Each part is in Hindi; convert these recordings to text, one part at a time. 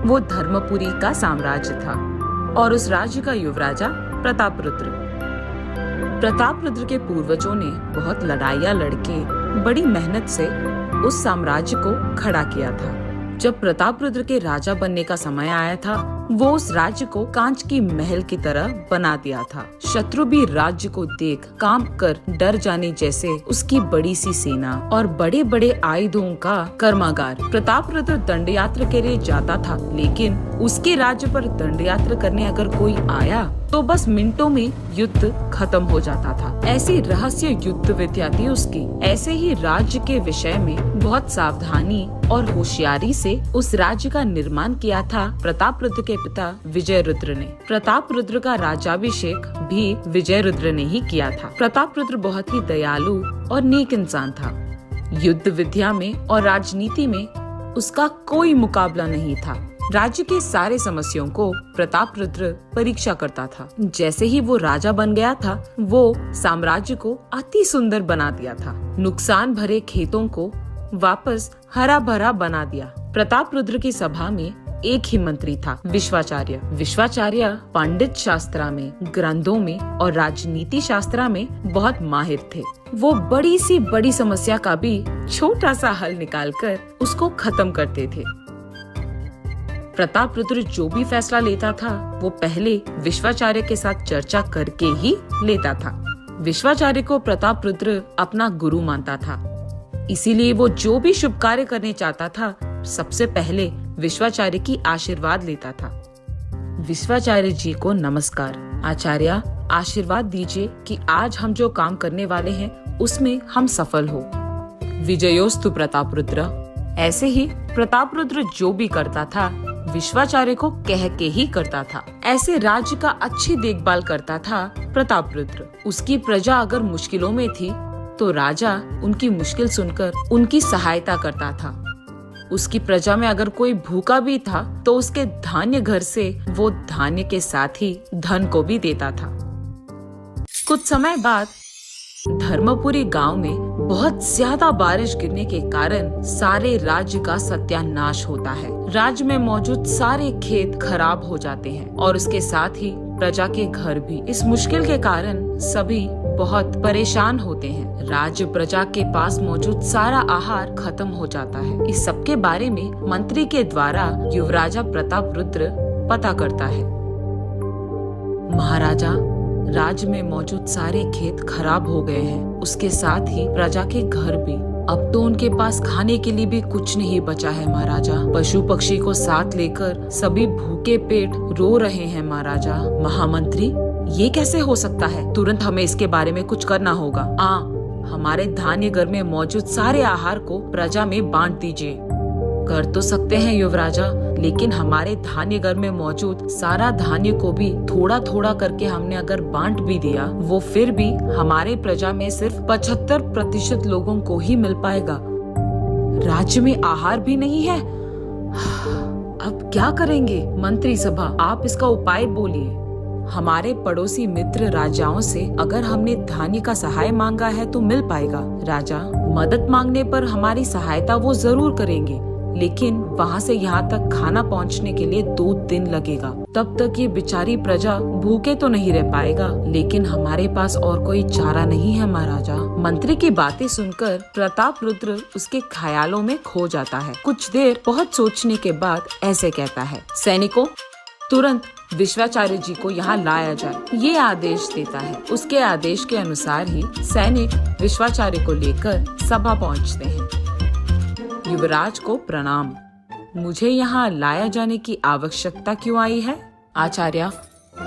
वो धर्मपुरी का साम्राज्य था और उस राज्य का युवराजा प्रतापरुद्र। प्रतापरुद्र के पूर्वजों ने बहुत लड़ाइयाँ लड़के बड़ी मेहनत से उस साम्राज्य को खड़ा किया था। जब प्रतापरुद्र के राजा बनने का समय आया था, वो उस राज्य को कांच की महल की तरह बना दिया था। शत्रु भी राज्य को देख कांप कर डर जाने जैसे उसकी बड़ी सी सेना और बड़े बड़े आयुधों का कर्मागार। प्रतापरुद्र दंड यात्रा के लिए जाता था, लेकिन उसके राज्य पर दंड यात्रा करने अगर कोई आया तो बस मिनटों में युद्ध खत्म हो जाता था। ऐसी रहस्य युद्ध विद्या थी उसकी। ऐसे ही राज्य के विषय में बहुत सावधानी और होशियारी से उस राज्य का निर्माण किया था प्रतापरुद्र के पिता विजयरुद्र ने। प्रतापरुद्र का राज्याभिषेक भी विजयरुद्र ने ही किया था। प्रतापरुद्र बहुत ही दयालु और नेक इंसान था। युद्ध विद्या में और राजनीति में उसका कोई मुकाबला नहीं था। राज्य के सारे समस्याओं को प्रतापरुद्र परीक्षा करता था। जैसे ही वो राजा बन गया था, वो साम्राज्य को अति सुंदर बना दिया था। नुकसान भरे खेतों को वापस हरा भरा बना दिया। प्रतापरुद्र की सभा में एक ही मंत्री था, विश्वाचार्य। विश्वाचार्य पंडित शास्त्रा में, ग्रंथों में और राजनीति शास्त्रा में बहुत माहिर थे। वो बड़ी सी बड़ी समस्या का भी छोटा सा हल निकालकर उसको खत्म करते थे। प्रतापरुद्र जो भी फैसला लेता था, वो पहले विश्वाचार्य के साथ चर्चा करके ही लेता था। विश्वाचार्य को प्रतापरुद्र अपना गुरु मानता था, इसीलिए वो जो भी शुभ कार्य करने चाहता था, सबसे पहले विश्वाचार्य की आशीर्वाद लेता था। विश्वाचार्य जी को नमस्कार। आचार्य, आशीर्वाद दीजिए कि आज हम जो काम करने वाले हैं उसमें हम सफल हो। विजयोस्तु प्रतापरुद्र। ऐसे ही प्रतापरुद्र जो भी करता था, विश्वाचार्य को कह के ही करता था। ऐसे राज्य का अच्छी देखभाल करता था प्रतापरुद्र। उसकी प्रजा अगर मुश्किलों में थी तो राजा उनकी मुश्किल सुनकर उनकी सहायता करता था। उसकी प्रजा में अगर कोई भूखा भी था तो उसके धान्य घर से वो धान्य के साथ ही धन को भी देता था। कुछ समय बाद धर्मपुरी गांव में बहुत ज्यादा बारिश गिरने के कारण सारे राज्य का सत्यानाश होता है। राज्य में मौजूद सारे खेत खराब हो जाते हैं और उसके साथ ही प्रजा के घर भी। इस मुश्किल के कारण सभी बहुत परेशान होते हैं। राज्य प्रजा के पास मौजूद सारा आहार खत्म हो जाता है। इस सब के बारे में मंत्री के द्वारा युवराजा प्रतापरुद्र पता करता है। महाराजा, राज्य में मौजूद सारे खेत खराब हो गए हैं, उसके साथ ही प्रजा के घर भी। अब तो उनके पास खाने के लिए भी कुछ नहीं बचा है महाराजा। पशु पक्षी को साथ लेकर सभी भूखे पेट रो रहे हैं महाराजा। महामंत्री, ये कैसे हो सकता है? तुरंत हमें इसके बारे में कुछ करना होगा। हमारे धान्य घर में मौजूद सारे आहार को प्रजा में बांट दीजिए। कर तो सकते हैं युवराजा, लेकिन हमारे धान्य घर में मौजूद सारा धान्य को भी थोड़ा थोड़ा करके हमने अगर बांट भी दिया, वो फिर भी हमारे प्रजा में सिर्फ 75% लोगों को ही मिल पाएगा। राज्य में आहार भी नहीं है। अब क्या करेंगे? मंत्री सभा, आप इसका उपाय बोलिए। हमारे पड़ोसी मित्र राजाओं से अगर हमने धान्य का सहाय मांगा है तो मिल पाएगा। राजा, मदद मांगने पर हमारी सहायता वो जरूर करेंगे, लेकिन वहाँ से यहाँ तक खाना पहुँचने के लिए 2 दिन लगेगा। तब तक ये बेचारी प्रजा भूखे तो नहीं रह पाएगा, लेकिन हमारे पास और कोई चारा नहीं है महाराजा। मंत्री की बातें सुनकर प्रतापरुद्र उसके ख्यालों में खो जाता है। कुछ देर बहुत सोचने के बाद ऐसे कहता है, सैनिकों, तुरंत विश्वाचार्य जी को यहाँ लाया जाए। ये आदेश देता है। उसके आदेश के अनुसार ही सैनिक विश्वाचार्य को लेकर सभा पहुँचते हैं। युवराज को प्रणाम। मुझे यहाँ लाया जाने की आवश्यकता क्यों आई है? आचार्य,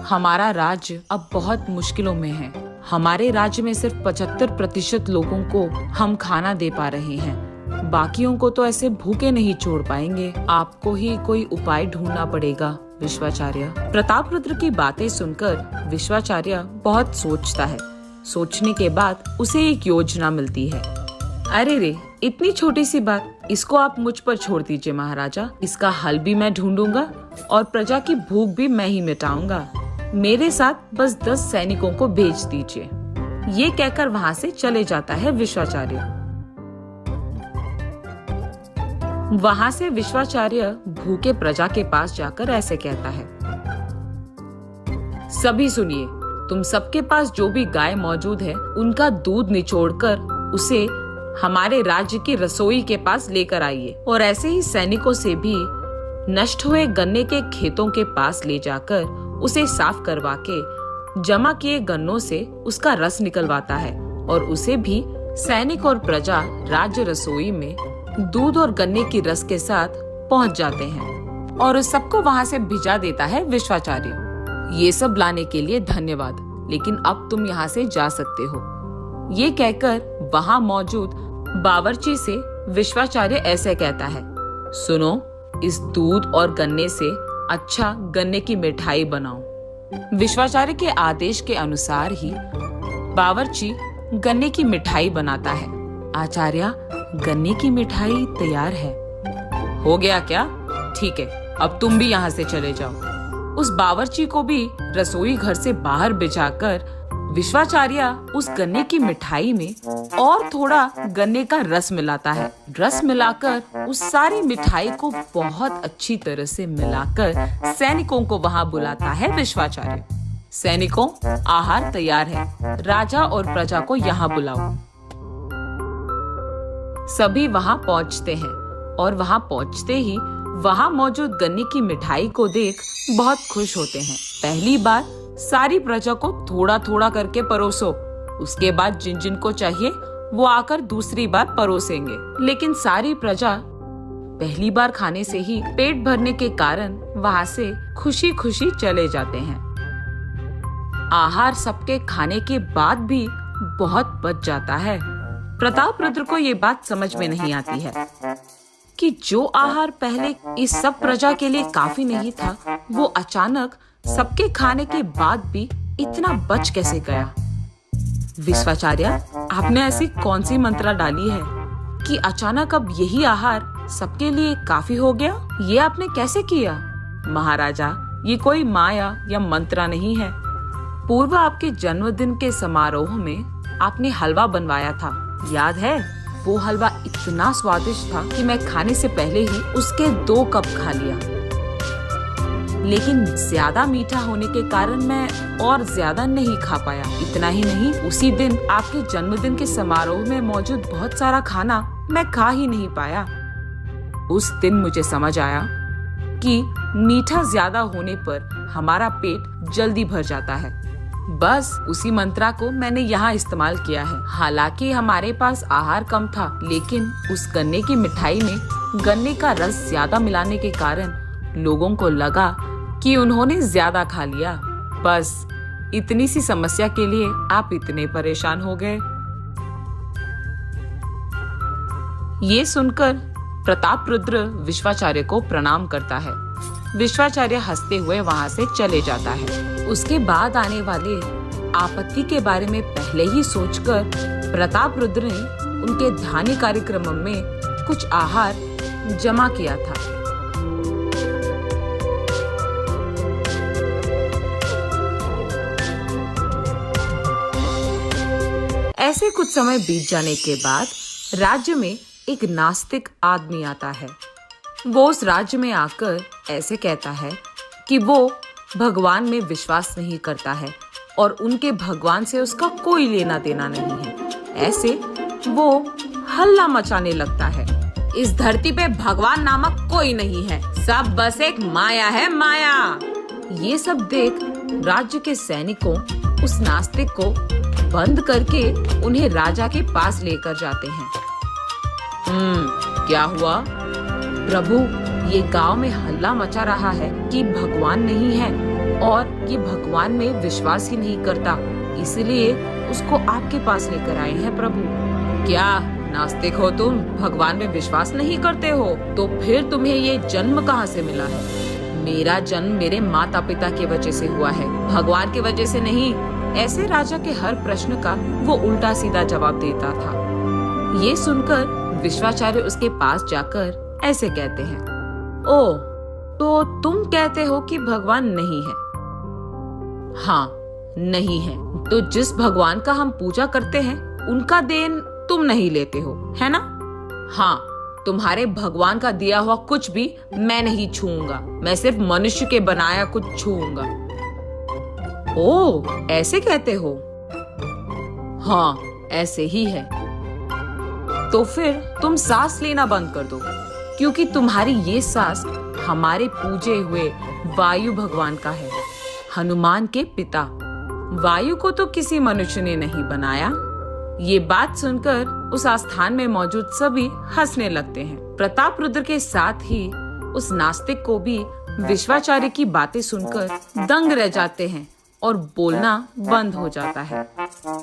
हमारा राज्य अब बहुत मुश्किलों में है। हमारे राज्य में सिर्फ 75% लोगों को हम खाना दे पा रहे हैं, बाकियों को तो ऐसे भूखे नहीं छोड़ पाएंगे। आपको ही कोई उपाय ढूंढना पड़ेगा विश्वाचार्य। प्रतापरुद्र की बातें सुनकर विश्वाचार्य बहुत सोचता है। सोचने के बाद उसे एक योजना मिलती है। अरे रे, इतनी छोटी सी बात, इसको आप मुझ पर छोड़ दीजिए महाराजा। इसका हल भी मैं ढूंढूंगा और प्रजा की भूख भी मैं ही मिटाऊंगा। मेरे साथ बस 10 सैनिकों को भेज दीजिए। ये कहकर वहाँ से चले जाता है विश्वाचार्य। वहां से विश्वाचार्य भूखे प्रजा के पास जाकर ऐसे कहता है, सभी सुनिए, तुम सबके पास जो भी गाय मौजूद है उनका दूध निचोड़कर उसे हमारे राज्य की रसोई के पास लेकर आइए, और ऐसे ही सैनिकों से भी नष्ट हुए गन्ने के खेतों के पास ले जाकर उसे साफ करवा के जमा किए गन्नों से उसका रस निकलवाता है, और उसे भी सैनिक और प्रजा राज्य रसोई में दूध और गन्ने की रस के साथ पहुंच जाते हैं, और उस सबको वहां से भिजा देता है विश्वाचार्य। ये सब लाने के लिए धन्यवाद, लेकिन अब तुम यहाँ से जा सकते हो। ये कहकर वहाँ मौजूद बावर्ची से विश्वाचार्य ऐसे कहता है, सुनो, इस दूध और गन्ने से अच्छा गन्ने की मिठाई बनाओ। विश्वाचार्य के आदेश के अनुसार ही बावर्ची गन्ने की मिठाई बनाता है। आचार्य, गन्ने की मिठाई तैयार है। हो गया क्या? ठीक है, अब तुम भी यहाँ से चले जाओ। उस बावर्ची को भी रसोई घर से बाहर बिठाकर विश्वाचार्य उस गन्ने की मिठाई में और थोड़ा गन्ने का रस मिलाता है। रस मिलाकर उस सारी मिठाई को बहुत अच्छी तरह से मिलाकर सैनिकों को वहां बुलाता है विश्वाचार्य। सैनिकों, आहार तैयार है, राजा और प्रजा को यहाँ बुलाओ। सभी वहां पहुंचते हैं, और वहां पहुंचते ही वहां मौजूद गन्ने की मिठाई को देख बहुत खुश होते हैं। पहली बार सारी प्रजा को थोड़ा थोड़ा करके परोसो, उसके बाद जिन जिन को चाहिए वो आकर दूसरी बार परोसेंगे। लेकिन सारी प्रजा पहली बार खाने से ही पेट भरने के कारण वहां से खुशी खुशी चले जाते हैं। आहार सबके खाने के बाद भी बहुत बच जाता है। प्रतापरुद्र को ये बात समझ में नहीं आती है कि जो आहार पहले इस सब प्रजा के लिए काफी नहीं था, वो अचानक सबके खाने के बाद भी इतना बच कैसे गया। विश्वाचार्य, आपने ऐसी कौन सी मंत्रा डाली है कि अचानक अब यही आहार सबके लिए काफी हो गया? ये आपने कैसे किया? महाराजा, ये कोई माया या मंत्रा नहीं है। पूर्व आपके जन्मदिन के समारोह में आपने हलवा बनवाया था, याद है? वो हलवा इतना स्वादिष्ट था कि मैं खाने से पहले ही उसके 2 कप खा लिया, लेकिन ज्यादा मीठा होने के कारण मैं और ज्यादा नहीं खा पाया। इतना ही नहीं, उसी दिन आपके जन्मदिन के समारोह में मौजूद बहुत सारा खाना मैं खा ही नहीं पाया। उस दिन मुझे समझ आया कि मीठा ज्यादा होने पर हमारा पेट जल्दी भर जाता है। बस उसी मंत्रा को मैंने यहाँ इस्तेमाल किया है। हालांकि हमारे पास आहार कम था, लेकिन उस गन्ने की मिठाई में गन्ने का रस ज्यादा मिलाने के कारण लोगों को लगा कि उन्होंने ज्यादा खा लिया। बस इतनी सी समस्या के लिए आप इतने परेशान हो गए। ये सुनकर प्रतापरुद्र विश्वाचार्य को प्रणाम करता है। विश्वाचार्य हंसते हुए वहां से चले जाता है। उसके बाद आने वाले आपत्ति के बारे में पहले ही सोचकर प्रतापरुद्र ने उनके धान्य कार्यक्रम में कुछ आहार जमा किया था। ऐसे कुछ समय बीत जाने के बाद राज्य में एक नास्तिक आदमी आता है। वो उस राज्य में आकर ऐसे कहता है कि वो भगवान में विश्वास नहीं करता है और उनके भगवान से उसका कोई लेना देना नहीं है। ऐसे वो हल्ला मचाने लगता है, इस धरती पे भगवान नामक कोई नहीं है, सब बस एक माया है, माया। ये सब देख राज्य के सैनिकों उस नास्तिक को बंद करके उन्हें राजा के पास लेकर जाते हैं। क्या हुआ? प्रभु, ये गांव में हल्ला मचा रहा है कि भगवान नहीं है और ये भगवान में विश्वास ही नहीं करता, इसलिए उसको आपके पास लेकर आए हैं प्रभु। क्या नास्तिक हो तुम? भगवान में विश्वास नहीं करते हो? तो फिर तुम्हें ये जन्म कहाँ से मिला है? मेरा जन्म मेरे माता पिता की वजह से हुआ है, भगवान की वजह से नहीं। ऐसे राजा के हर प्रश्न का वो उल्टा सीधा जवाब देता था। ये सुनकर विश्वाचार्य उसके पास जाकर ऐसे कहते हैं, ओ, तो तुम कहते हो कि भगवान नहीं है? हाँ, नहीं है। तो जिस भगवान का हम पूजा करते हैं उनका देन तुम नहीं लेते हो, है ना? हाँ, तुम्हारे भगवान का दिया हुआ कुछ भी मैं नहीं छूऊंगा। मैं सिर्फ मनुष्य के बनाया कुछ छूऊंगा। ओह, ऐसे कहते हो? हाँ, ऐसे ही है। तो फिर तुम सांस लेना बंद कर दो, क्योंकि तुम्हारी ये सांस हमारे पूजे हुए वायु भगवान का है, हनुमान के पिता। वायु को तो किसी मनुष्य ने नहीं बनाया। ये बात सुनकर उस आस्थान में मौजूद सभी हंसने लगते हैं। प्रताप रुद्र के साथ ही उस नास्तिक को भी विश्वाचार्य की बातें सुनकर दंग रह जाते हैं और बोलना बंद हो जाता है।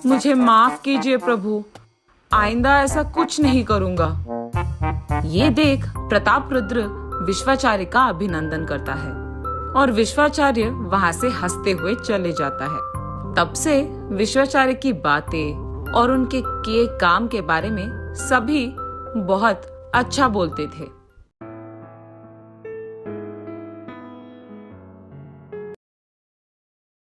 मुझे माफ कीजिए प्रभु, आइंदा ऐसा कुछ नहीं करूंगा। ये देख प्रताप रुद्र विश्वाचार्य का अभिनंदन करता है और विश्वाचार्य वहां से हंसते हुए चले जाता है। तब से विश्वाचार्य की बातें और उनके किए काम के बारे में सभी बहुत अच्छा बोलते थे।